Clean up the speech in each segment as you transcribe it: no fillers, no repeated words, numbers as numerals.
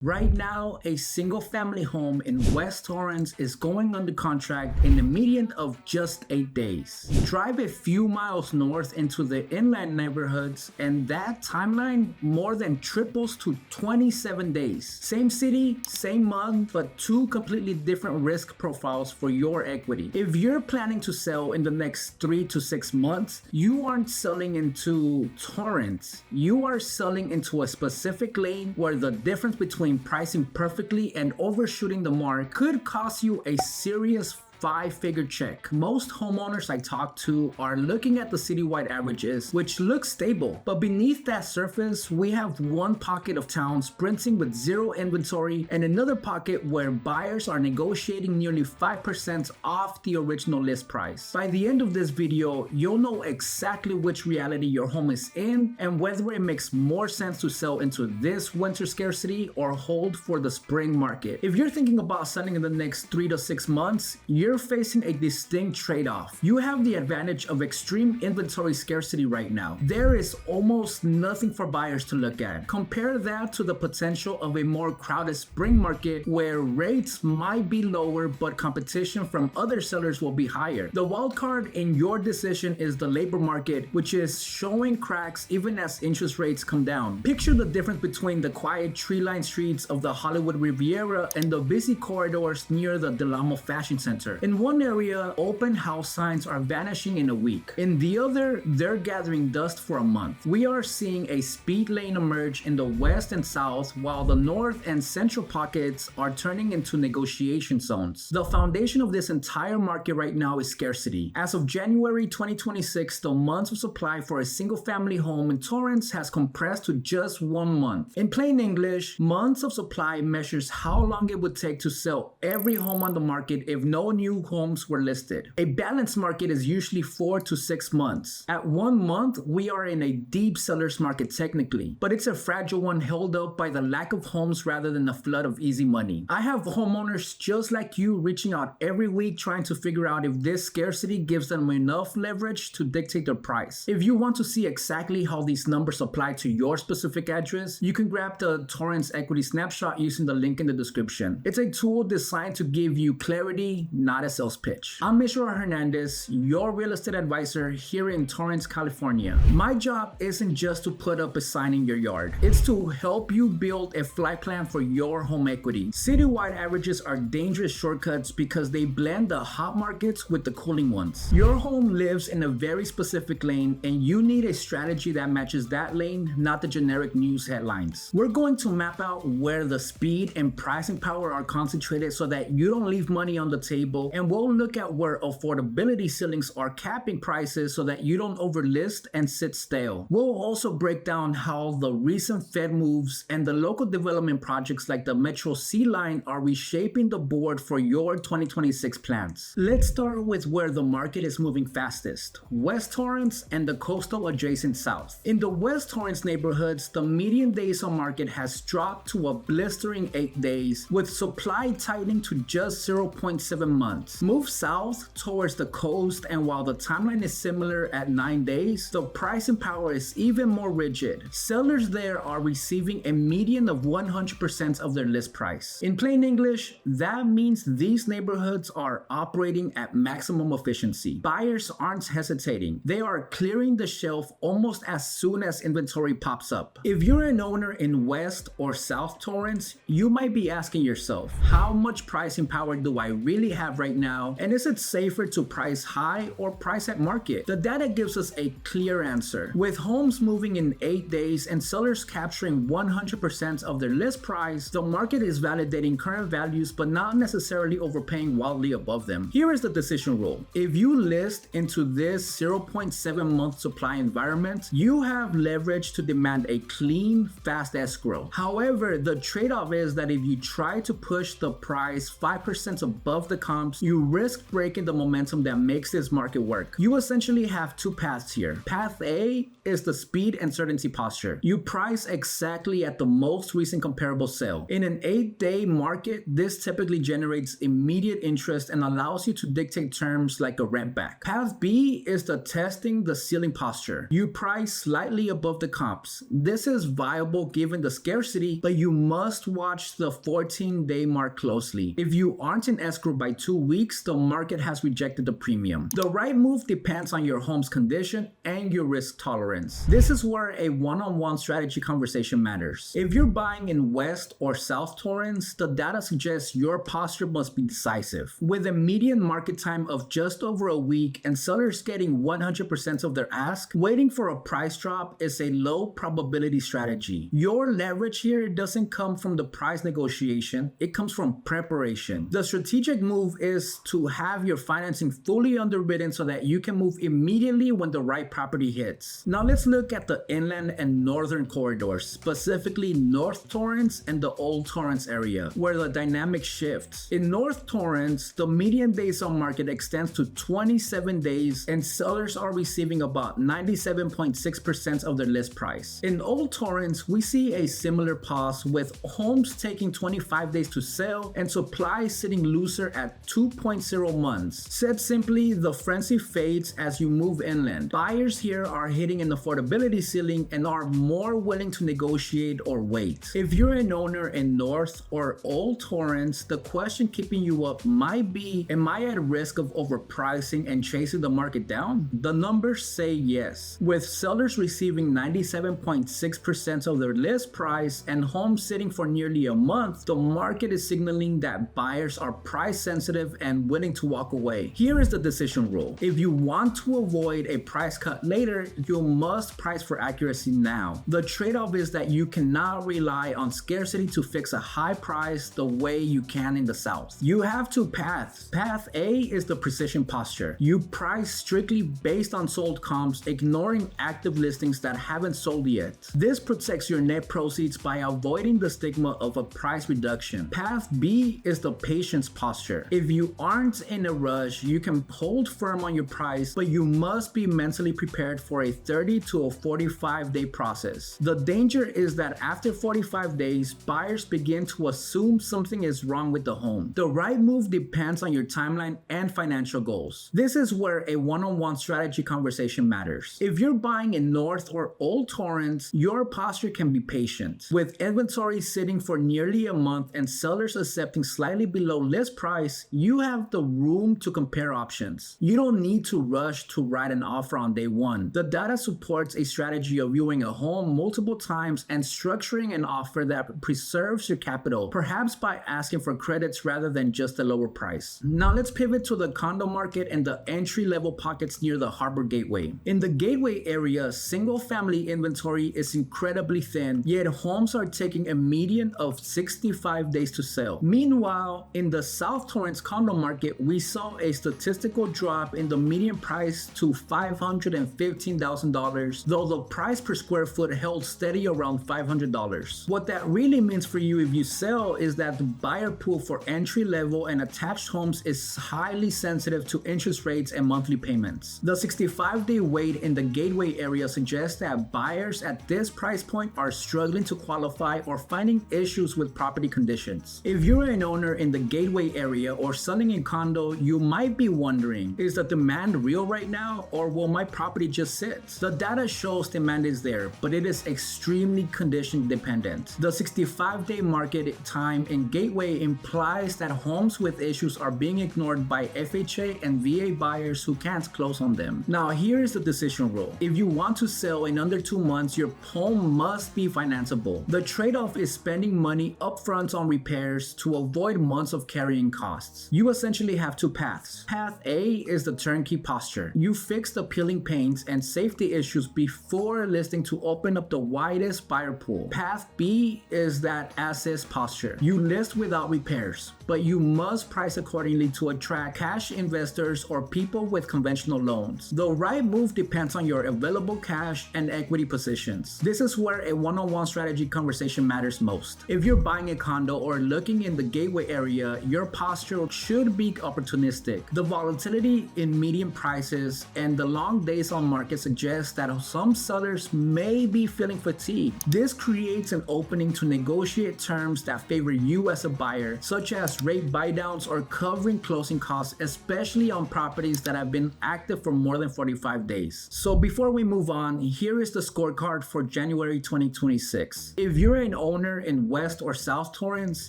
Right now, a single family home in West Torrance is going under contract in a median of just 8 days. Drive a few miles north into the inland neighborhoods and that timeline more than triples to 27 days. Same city, same month, but two completely different risk profiles for your equity. If you're planning to sell in the next 3 to 6 months, you aren't selling into Torrance. You are selling into a specific lane where the difference between pricing perfectly and overshooting the mark could cost you a serious 5-figure check. Most homeowners I talk to are looking at the citywide averages, which look stable, but beneath that surface, we have one pocket of town sprinting with zero inventory and another pocket where buyers are negotiating nearly 5% off the original list price. By the end of this video, you'll know exactly which reality your home is in and whether it makes more sense to sell into this winter scarcity or hold for the spring market. If you're thinking about selling in the next 3 to 6 months, you're facing a distinct trade-off. You have the advantage of extreme inventory scarcity right now. There is almost nothing for buyers to look at. Compare that to the potential of a more crowded spring market where rates might be lower but competition from other sellers will be higher. The wild card in your decision is the labor market, which is showing cracks even as interest rates come down. Picture the difference between the quiet tree-lined streets of the Hollywood Riviera and the busy corridors near the Del Amo Fashion Center. In one area, open house signs are vanishing in a week. In the other, they're gathering dust for a month. We are seeing a speed lane emerge in the west and south, while the north and central pockets are turning into negotiation zones. The foundation of this entire market right now is scarcity. As of January 2026, the months of supply for a single family home in Torrance has compressed to just 1 month. In plain English, months of supply measures how long it would take to sell every home on the market if no new homes were listed. A balanced market is usually 4 to 6 months. At 1 month, we are in a deep seller's market technically, but it's a fragile one held up by the lack of homes rather than a flood of easy money. I have homeowners just like you reaching out every week trying to figure out if this scarcity gives them enough leverage to dictate their price. If you want to see exactly how these numbers apply to your specific address, you can grab the Torrance Equity Snapshot using the link in the description. It's a tool designed to give you clarity, not a sales pitch. I'm Mr. Hernandez, your real estate advisor here in Torrance, California. My job isn't just to put up a sign in your yard. It's to help you build a flight plan for your home equity. Citywide averages are dangerous shortcuts because they blend the hot markets with the cooling ones. Your home lives in a very specific lane and you need a strategy that matches that lane, not the generic news headlines. We're going to map out where the speed and pricing power are concentrated so that you don't leave money on the table, and we'll look at where affordability ceilings are capping prices so that you don't overlist and sit stale. We'll also break down how the recent Fed moves and the local development projects like the Metro C line are reshaping the board for your 2026 plans. Let's start with where the market is moving fastest: West Torrance and the coastal adjacent south. In the West Torrance neighborhoods, the median days on market has dropped to a blistering 8 days, with supply tightening to just 0.7 months. Move south towards the coast, and while the timeline is similar at 9 days, the pricing power is even more rigid. Sellers there are receiving a median of 100% of their list price. In plain English, that means these neighborhoods are operating at maximum efficiency. Buyers aren't hesitating. They are clearing the shelf almost as soon as inventory pops up. If you're an owner in West or South Torrance, you might be asking yourself, how much pricing power do I really have right now, and is it safer to price high or price at market? The data gives us a clear answer. With homes moving in 8 days and sellers capturing 100% of their list price, the market is validating current values but not necessarily overpaying wildly above them. Here is the decision rule. If you list into this 0.7 month supply environment, you have leverage to demand a clean, fast escrow. However, the trade-off is that if you try to push the price 5% above the comp, comps, you risk breaking the momentum that makes this market work. You essentially have two paths here. Path A is the speed and certainty posture. You price exactly at the most recent comparable sale. In an 8-day market, this typically generates immediate interest and allows you to dictate terms like a rent back. Path B is the testing the ceiling posture. You price slightly above the comps. This is viable given the scarcity, but you must watch the 14-day mark closely. If you aren't in escrow by 2 weeks, the market has rejected the premium. The right move depends on your home's condition and your risk tolerance. This is where a one-on-one strategy conversation matters. If you're buying in West or South Torrance, the data suggests your posture must be decisive. With a median market time of just over a week and sellers getting 100% of their ask, waiting for a price drop is a low probability strategy. Your leverage here doesn't come from the price negotiation, it comes from preparation. The strategic move is to have your financing fully underwritten so that you can move immediately when the right property hits. Now let's look at the inland and northern corridors, specifically North Torrance and the Old Torrance area, where the dynamic shifts. In North Torrance, the median days on market extends to 27 days and sellers are receiving about 97.6% of their list price. In Old Torrance, we see a similar pause with homes taking 25 days to sell and supply sitting looser at 2.0 months. Said simply, the frenzy fades as you move inland. Buyers here are hitting an affordability ceiling and are more willing to negotiate or wait. If you're an owner in North or Old Torrance, the question keeping you up might be, am I at risk of overpricing and chasing the market down? The numbers say yes. With sellers receiving 97.6% of their list price and homes sitting for nearly a month, the market is signaling that buyers are price sensitive and willing to walk away. Here is the decision rule. If you want to avoid a price cut later, you must price for accuracy now. The trade-off is that you cannot rely on scarcity to fix a high price the way you can in the South. You have two paths. Path A is the precision posture. You price strictly based on sold comps, ignoring active listings that haven't sold yet. This protects your net proceeds by avoiding the stigma of a price reduction. Path B is the patience posture. If you aren't in a rush, you can hold firm on your price, but you must be mentally prepared for a 30 to a 45-day process. The danger is that after 45 days, buyers begin to assume something is wrong with the home. The right move depends on your timeline and financial goals. This is where a one-on-one strategy conversation matters. If you're buying in North or Old Torrance, your posture can be patient. With inventory sitting for nearly a month and sellers accepting slightly below list price, you have the room to compare options. You don't need to rush to write an offer on day one. The data supports a strategy of viewing a home multiple times and structuring an offer that preserves your capital, perhaps by asking for credits rather than just a lower price. Now let's pivot to the condo market and the entry-level pockets near the Harbor Gateway. In the Gateway area, single-family inventory is incredibly thin, yet homes are taking a median of 65 days to sell. Meanwhile, in the South Torrance condo market, we saw a statistical drop in the median price to $515,000, though the price per square foot held steady around $500. What that really means for you if you sell is that the buyer pool for entry-level and attached homes is highly sensitive to interest rates and monthly payments. The 65-day wait in the Gateway area suggests that buyers at this price point are struggling to qualify or finding issues with property conditions. If you're an owner in the Gateway area or selling a condo, you might be wondering, is the demand real right now or will my property just sit? The data shows demand is there, but it is extremely condition dependent. The 65-day market time in Gateway implies that homes with issues are being ignored by FHA and VA buyers who can't close on them. Now here is the decision rule. If you want to sell in under 2 months, your home must be financeable. The trade-off is spending money upfront on repairs to avoid months of carrying costs. You essentially have two paths. Path A is the turnkey posture. You fix the peeling paints and safety issues before listing to open up the widest buyer pool. Path B is that as-is posture. You list without repairs, but you must price accordingly to attract cash investors or people with conventional loans. The right move depends on your available cash and equity positions. This is where a one-on-one strategy conversation matters most. If you're buying a condo or looking in the Gateway area, your posture should be opportunistic. The volatility in median prices and the long days on market suggest that some sellers may be feeling fatigued. This creates an opening to negotiate terms that favor you as a buyer, such as rate buydowns or covering closing costs, especially on properties that have been active for more than 45 days. So before we move on, here is the scorecard for January 2026. If you're an owner in West or South Torrance,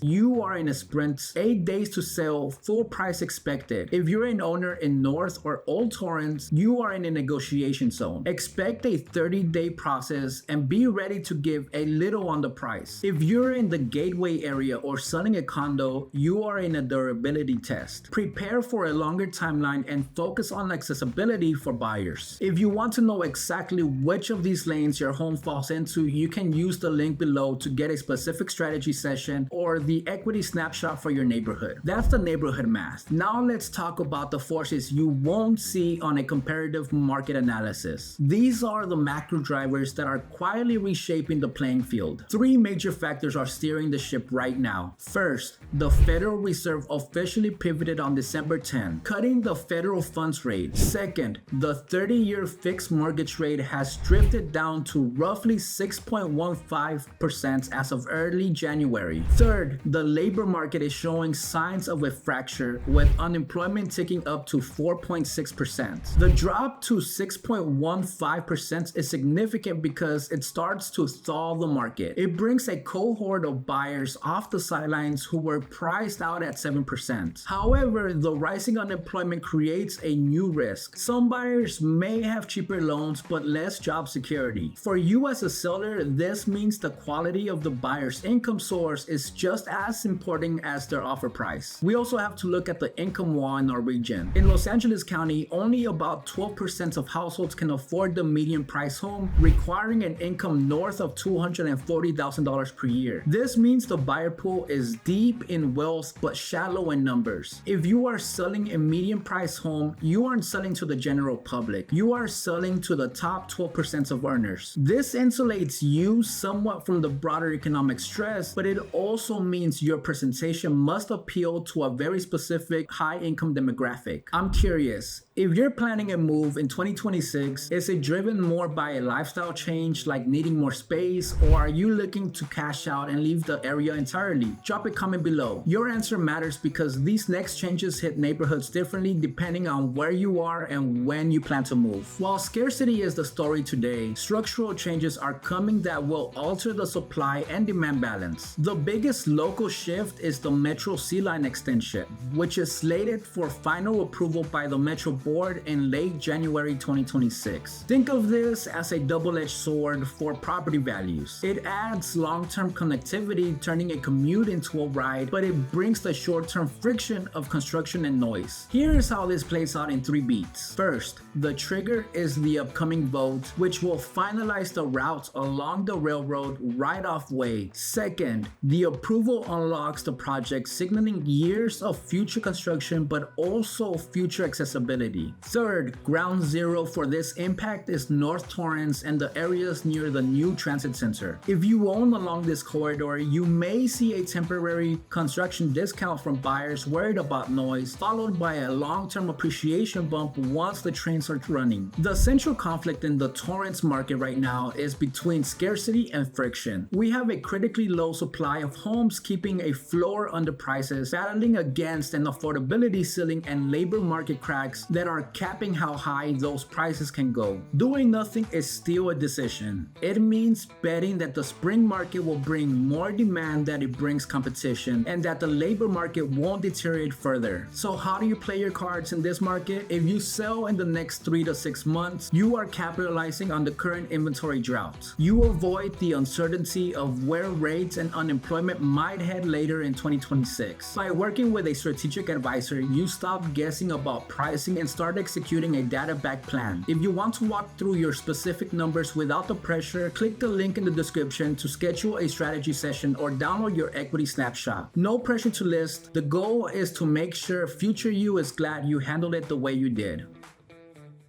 you are in a sprint, 8 days to sell, full price expected. If you're an owner in North or Old Torrance, you are in a negotiation zone. Expect a 30-day process and be ready to give a little on the price. If you're in the Gateway area or selling a condo, you are in a durability test. Prepare for a longer timeline and focus on accessibility for buyers. If you want to know exactly which of these lanes your home falls into, you can use the link below to get a specific strategy session or the equity snapshot for your neighborhood. That's the neighborhood math. Now let's talk about the forces you won't see on a comparative market analysis. These are the macro drivers that are quietly reshaping the playing field. Three major factors are steering the ship right now. First, the Federal Reserve officially pivoted on December 10, cutting the federal funds rate. Second, the 30-year fixed mortgage rate has drifted down to roughly 6.15% as of early January. Third, the labor market is showing signs of a fracture, with unemployment ticking up to 4.6%. The drop to 6.15% is significant because it starts to thaw the market. It brings a cohort of buyers off the sidelines who were priced out at 7%. However, the rising unemployment creates a new risk. Some buyers may have cheaper loans but less job security. For you as a seller, this means the quality of the buyer's income source is just as important as their offer price. We also have to look at the income wall in our region. In Los Angeles County, only about 12% of households can afford the median price home, requiring an income north of $240,000 per year. This means the buyer pool is deep in wealth but shallow in numbers. If you are selling a median price home, you aren't selling to the general public. You are selling to the top 12% of earners. This insulates you somewhat from the broader economic stress, but it also means your presentation must appeal to a very specific high-income demographic. I'm curious, if you're planning a move in 2026, is it driven more by a lifestyle change like needing more space, or are you looking to cash out and leave the area entirely? Drop a comment below. Your answer matters because these next changes hit neighborhoods differently depending on where you are and when you plan to move. While scarcity is the story today, structural changes are coming that will alter the supply and demand balance. The biggest local shift is the Metro C-Line extension, which is slated for final approval by the Metro Board in late January 2026. Think of this as a double-edged sword for property values. It adds long-term connectivity, turning a commute into a ride, but it brings the short-term friction of construction and noise. Here's how this plays out in 3 beats. First, the trigger is the upcoming vote, which will finalize the routes along the railroad right-off way. Second, the approval unlocks the project, signaling years of future construction but also future accessibility. Third, ground zero for this impact is North Torrance and the areas near the new transit center. If you own along this corridor, you may see a temporary construction discount from buyers worried about noise, followed by a long-term appreciation bump once the trains are running. The central conflict in the Torrance market right now is between scarcity and friction. We have a critically low supply of homes keeping a floor under prices, battling against an affordability ceiling and labor market cracks that are capping how high those prices can go. Doing nothing is still a decision. It means betting that the spring market will bring more demand than it brings competition, and that the labor market won't deteriorate further. So how do you play your cards in this market? If you sell in the next 3 to 6 months, you are capitalizing on the current inventory drought. You avoid the uncertainty of where rates and unemployment might head later in 2026. By working with a strategic advisor, you stop guessing about pricing and start executing a data-backed plan. If you want to walk through your specific numbers without the pressure, click the link in the description to schedule a strategy session or download your equity snapshot. No pressure to list. The goal is to make sure future you is glad you handled it the way you did.